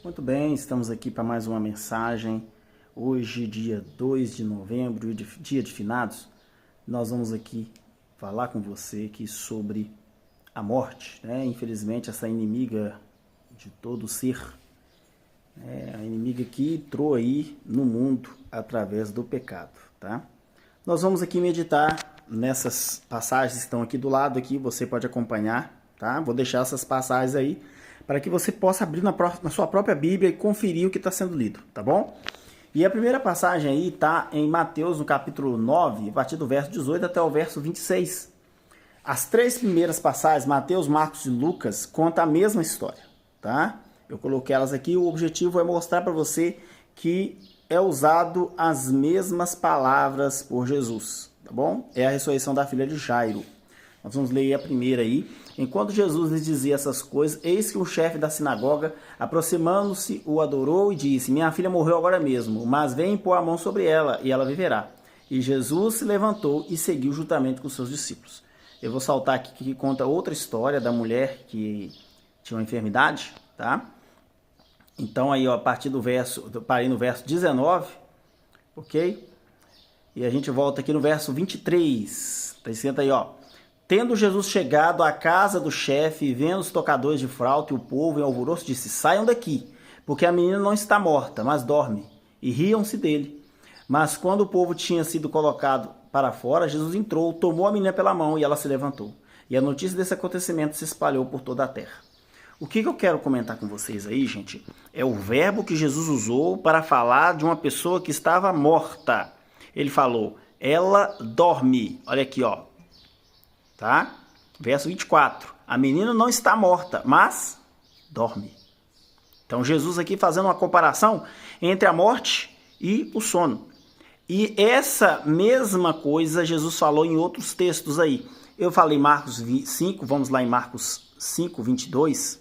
Muito bem, estamos aqui para mais uma mensagem. Hoje, dia 2 de novembro, dia de finados, nós vamos aqui falar com você aqui sobre a morte, né? Infelizmente, essa inimiga de todo ser, a inimiga que entrou aí no mundo através do pecado, tá? Nós vamos aqui meditar nessas passagens que estão aqui do lado, aqui você pode acompanhar, tá? Vou deixar essas passagens aí para que você possa abrir na sua própria Bíblia e conferir o que está sendo lido, tá bom? E a primeira passagem aí está em Mateus, no capítulo 9, a partir do verso 18 até o verso 26. As três primeiras passagens, Mateus, Marcos e Lucas, contam a mesma história, tá? Eu coloquei elas aqui, o objetivo é mostrar para você que é usado as mesmas palavras por Jesus, tá bom? É a ressurreição da filha de Jairo. Nós vamos ler a primeira aí. Enquanto Jesus lhes dizia essas coisas, eis que o chefe da sinagoga, aproximando-se, o adorou e disse: Minha filha morreu agora mesmo, mas vem pôr a mão sobre ela e ela viverá. E Jesus se levantou e seguiu juntamente com seus discípulos. Eu vou saltar aqui que conta outra história da mulher que tinha uma enfermidade, tá? Então aí, ó, a partir do verso, eu parei no verso 19, ok? E a gente volta aqui no verso 23. Tá escrito aí, ó. Tendo Jesus chegado à casa do chefe, vendo os tocadores de flauta e o povo em alvoroço, disse: Saiam daqui, porque a menina não está morta, mas dorme. E riam-se dele. Mas quando o povo tinha sido colocado para fora, Jesus entrou, tomou a menina pela mão e ela se levantou. E a notícia desse acontecimento se espalhou por toda a terra. O que eu quero comentar com vocês aí, gente, é o verbo que Jesus usou para falar de uma pessoa que estava morta. Ele falou: ela dorme. Olha aqui, ó. Tá? Verso 24. A menina não está morta, mas dorme. Então Jesus aqui fazendo uma comparação entre a morte e o sono. E essa mesma coisa Jesus falou em outros textos aí. Eu falei Marcos 5, vamos lá em Marcos 5, 22.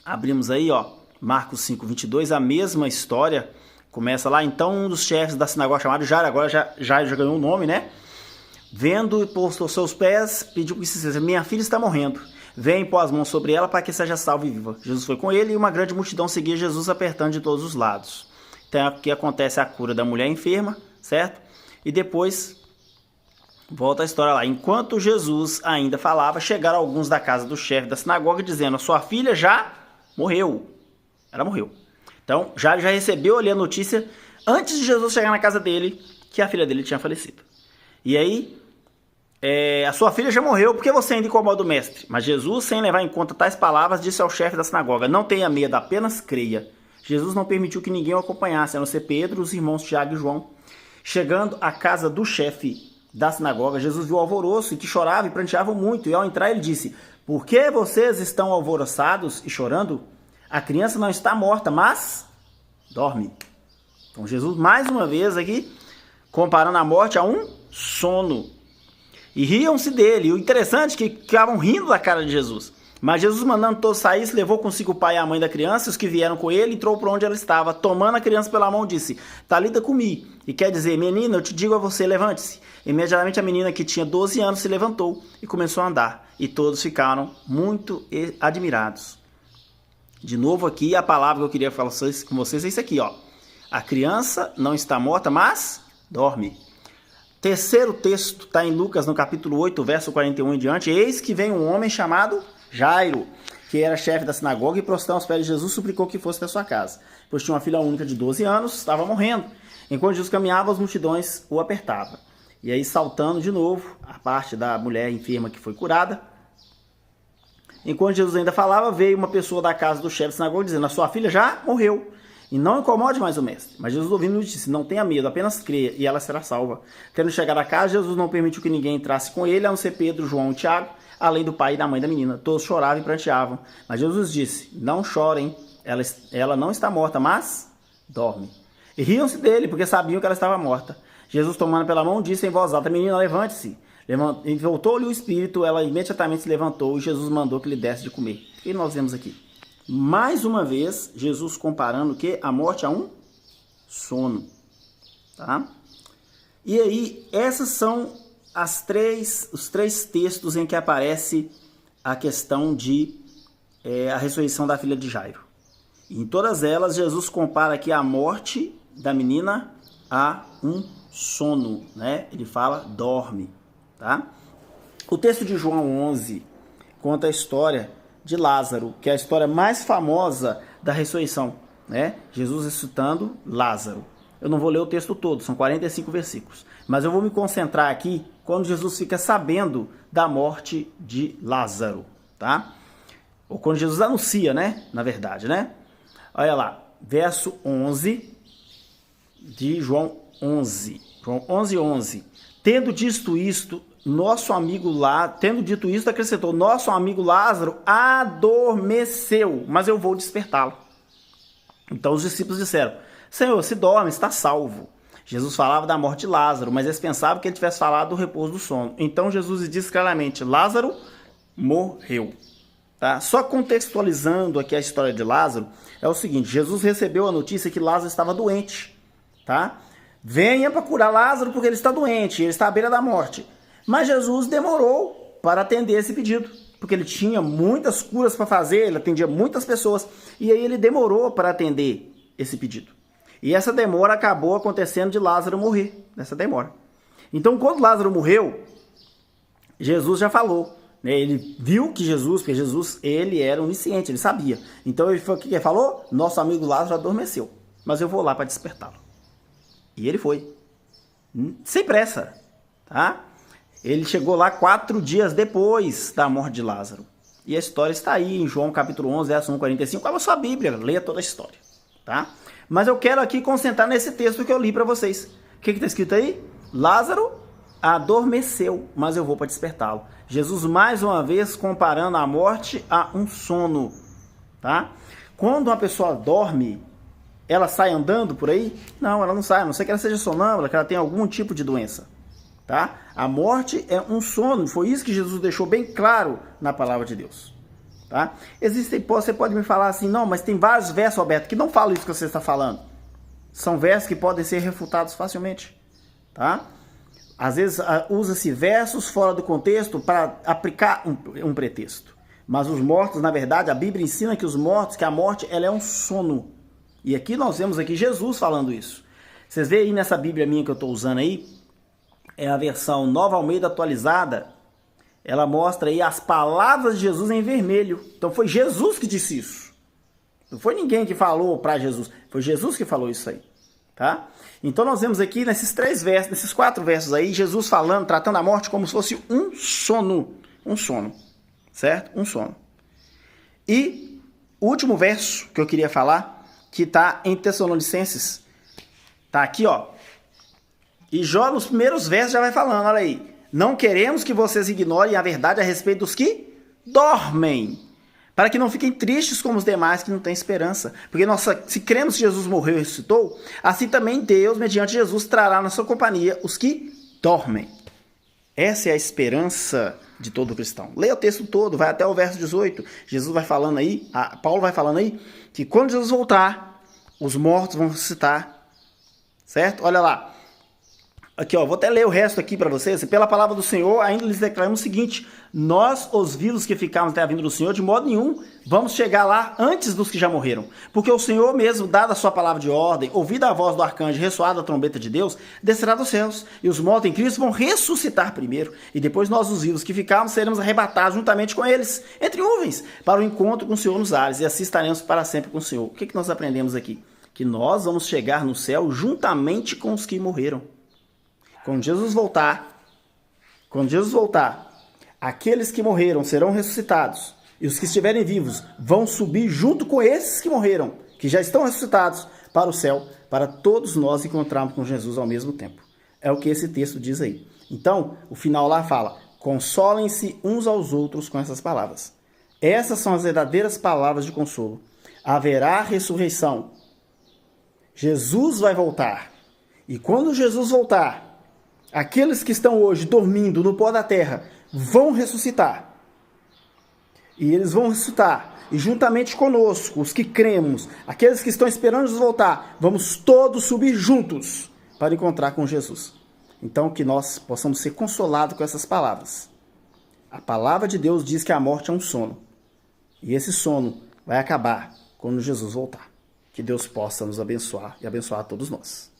Abrimos aí, ó, Marcos 5, 22, a mesma história. Começa lá, então um dos chefes da sinagoga chamado Jairo, agora Jairo já ganhou um nome, né? Vendo e posto aos seus pés, pediu que se dissesse: Minha filha está morrendo. Vem pôr as mãos sobre ela para que seja salva e viva. Jesus foi com ele e uma grande multidão seguia Jesus apertando de todos os lados. Então aqui acontece a cura da mulher enferma, certo? E depois volta a história lá. Enquanto Jesus ainda falava, chegaram alguns da casa do chefe da sinagoga dizendo: A sua filha já morreu. Ela morreu. Então já recebeu ali a notícia antes de Jesus chegar na casa dele que a filha dele tinha falecido. E aí, a sua filha já morreu, por que você ainda incomoda o mestre? Mas Jesus, sem levar em conta tais palavras, disse ao chefe da sinagoga: Não tenha medo, apenas creia. Jesus não permitiu que ninguém o acompanhasse, a não ser Pedro, os irmãos Tiago e João. Chegando à casa do chefe da sinagoga, Jesus viu o alvoroço e que chorava e pranteavam muito. E ao entrar ele disse: Por que vocês estão alvoroçados e chorando? A criança não está morta, mas dorme. Então Jesus, mais uma vez aqui, comparando a morte a um sono. E riam-se dele. E o interessante é que ficavam rindo da cara de Jesus. Mas Jesus, mandando todos sair, se levou consigo o pai e a mãe da criança, os que vieram com ele, entrou por onde ela estava. Tomando a criança pela mão, disse: Talita cumi. E quer dizer: Menina, eu te digo a você, levante-se. Imediatamente a menina, que tinha 12 anos, se levantou e começou a andar. E todos ficaram muito admirados. De novo aqui, a palavra que eu queria falar com vocês é isso aqui, ó. A criança não está morta, mas dorme. Terceiro texto está em Lucas, no capítulo 8, verso 41 em diante. Eis que vem um homem chamado Jairo, que era chefe da sinagoga, e prostrando aos pés de Jesus, suplicou que fosse da sua casa, pois tinha uma filha única de 12 anos, estava morrendo. Enquanto Jesus caminhava, as multidões o apertavam. E aí, saltando de novo, a parte da mulher enferma que foi curada. Enquanto Jesus ainda falava, veio uma pessoa da casa do chefe da sinagoga, dizendo: A sua filha já morreu. E não incomode mais o mestre. Mas Jesus, ouvindo, disse: Não tenha medo, apenas creia, e ela será salva. Tendo chegado a casa, Jesus não permitiu que ninguém entrasse com ele, a não ser Pedro, João e Tiago, além do pai e da mãe da menina. Todos choravam e pranteavam. Mas Jesus disse: Não chorem, ela não está morta, mas dorme. E riam-se dele, porque sabiam que ela estava morta. Jesus, tomando pela mão, disse em voz alta: Menina, levante-se. E voltou-lhe o espírito, ela imediatamente se levantou, e Jesus mandou que lhe desse de comer. O que nós vemos aqui? Mais uma vez, Jesus comparando que a morte a um sono, tá? E aí, essas são os três textos em que aparece a questão de a ressurreição da filha de Jairo. Em todas elas, Jesus compara aqui a morte da menina a um sono, né? Ele fala, dorme, tá? O texto de João 11 conta a história de Lázaro, que é a história mais famosa da ressurreição, né? Jesus ressuscitando Lázaro. Eu não vou ler o texto todo, são 45 versículos, mas eu vou me concentrar aqui quando Jesus fica sabendo da morte de Lázaro, tá? Ou quando Jesus anuncia, né? Na verdade, né? Olha lá, verso 11 de João 11. João 11:11. Tendo dito isto, acrescentou, nosso amigo Lázaro adormeceu, mas eu vou despertá-lo. Então os discípulos disseram, Senhor, se dorme, está salvo. Jesus falava da morte de Lázaro, mas eles pensavam que ele tivesse falado do repouso do sono. Então Jesus disse claramente, Lázaro morreu. Tá? Só contextualizando aqui a história de Lázaro, é o seguinte, Jesus recebeu a notícia que Lázaro estava doente, tá? Venha para curar Lázaro porque ele está doente, ele está à beira da morte. Mas Jesus demorou para atender esse pedido, porque ele tinha muitas curas para fazer, ele atendia muitas pessoas, e aí ele demorou para atender esse pedido. E essa demora acabou acontecendo de Lázaro morrer, nessa demora. Então, quando Lázaro morreu, Jesus já falou, ele viu que Jesus, porque Jesus, ele era onisciente, ele sabia. Então, ele o que ele falou? Nosso amigo Lázaro adormeceu, mas eu vou lá para despertá-lo. E ele foi, sem pressa, tá? Ele chegou lá 4 dias depois da morte de Lázaro. E a história está aí em João capítulo 11, verso 1:45. Abra sua Bíblia, leia toda a história, tá? Mas eu quero aqui concentrar nesse texto que eu li para vocês. O que está escrito aí? Lázaro adormeceu, mas eu vou para despertá-lo. Jesus, mais uma vez, comparando a morte a um sono, tá? Quando uma pessoa dorme, ela sai andando por aí? Não, ela não sai, a não ser que ela seja sonâmbula, que ela tenha algum tipo de doença, tá? A morte é um sono, foi isso que Jesus deixou bem claro na palavra de Deus, tá? Você pode me falar assim, não, mas tem vários versos, Roberto, que não falam isso que você está falando. São versos que podem ser refutados facilmente, tá? Às vezes usa-se versos fora do contexto para aplicar um pretexto. Mas os mortos, na verdade, a Bíblia ensina que a morte ela é um sono. E aqui nós vemos aqui Jesus falando isso. Vocês veem aí nessa Bíblia minha que eu estou usando aí, é a versão Nova Almeida atualizada, ela mostra aí as palavras de Jesus em vermelho. Então foi Jesus que disse isso. Não foi ninguém que falou para Jesus, foi Jesus que falou isso aí, tá? Então nós vemos aqui nesses 4 versos aí, Jesus falando, tratando a morte como se fosse um sono, certo? Um sono. E o último verso que eu queria falar, que está em Tessalonicenses, tá aqui, ó. E Jó, nos primeiros versos, já vai falando, olha aí. Não queremos que vocês ignorem a verdade a respeito dos que dormem, para que não fiquem tristes como os demais que não têm esperança. Porque se cremos que Jesus morreu e ressuscitou, assim também Deus, mediante Jesus, trará na sua companhia os que dormem. Essa é a esperança de todo cristão. Leia o texto todo, vai até o verso 18. Jesus vai falando aí, Paulo vai falando aí, que quando Jesus voltar, os mortos vão ressuscitar. Certo? Olha lá. Aqui, ó, vou até ler o resto aqui para vocês. Pela palavra do Senhor, ainda lhes declaramos o seguinte: nós, os vivos que ficarmos até a vinda do Senhor, de modo nenhum vamos chegar lá antes dos que já morreram. Porque o Senhor mesmo, dada a sua palavra de ordem, ouvida a voz do arcanjo, ressoada a trombeta de Deus, descerá dos céus. E os mortos em Cristo vão ressuscitar primeiro. E depois nós, os vivos que ficarmos, seremos arrebatados juntamente com eles, entre nuvens, para o encontro com o Senhor nos ares. E assim estaremos para sempre com o Senhor. O que nós aprendemos aqui? Que nós vamos chegar no céu juntamente com os que morreram. Quando Jesus voltar, aqueles que morreram serão ressuscitados, e os que estiverem vivos vão subir junto com esses que morreram, que já estão ressuscitados, para o céu, para todos nós encontrarmos com Jesus ao mesmo tempo. É o que esse texto diz aí. Então, o final lá fala, consolem-se uns aos outros com essas palavras. Essas são as verdadeiras palavras de consolo. Haverá ressurreição. Jesus vai voltar. E quando Jesus voltar, aqueles que estão hoje dormindo no pó da terra vão ressuscitar. E eles vão ressuscitar. E juntamente conosco, os que cremos, aqueles que estão esperando Jesus voltar, vamos todos subir juntos para encontrar com Jesus. Então que nós possamos ser consolados com essas palavras. A palavra de Deus diz que a morte é um sono. E esse sono vai acabar quando Jesus voltar. Que Deus possa nos abençoar e abençoar a todos nós.